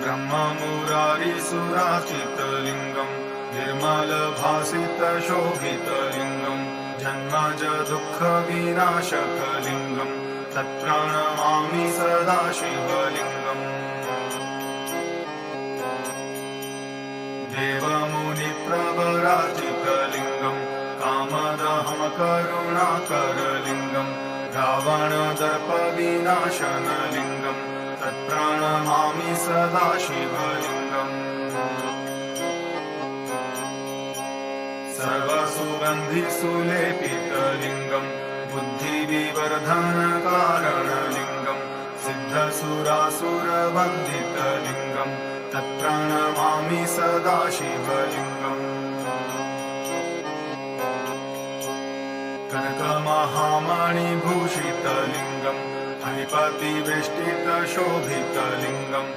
ब्रह्ममुरारिसुराचितलिङ्गम् निर्मलभासितशोभितलिङ्गम् जन्मज दुःखविनाशकलिङ्गम् तत्प्रणमामि सदा शिवलिङ्गम् देवमुनिप्रवराजितलिङ्गम् कामदहं करुणाकरलिङ्गम् रावणदर्पविनाशनलिङ्गम् तत्प्रणमामि सदा शिवलिङ्गम् सर्वसुगन्धिसुलेपितलिङ्गम् बुद्धिविवर्धनकारणलिङ्गम् सिद्धसुरासुरवन्दितलिङ्गम् तत्प्रणमामि सदा शिवलिङ्गम् कनकमहामणिभूषितलिङ्गम् फणिपतिवेष्टितशोभितलिङ्गम्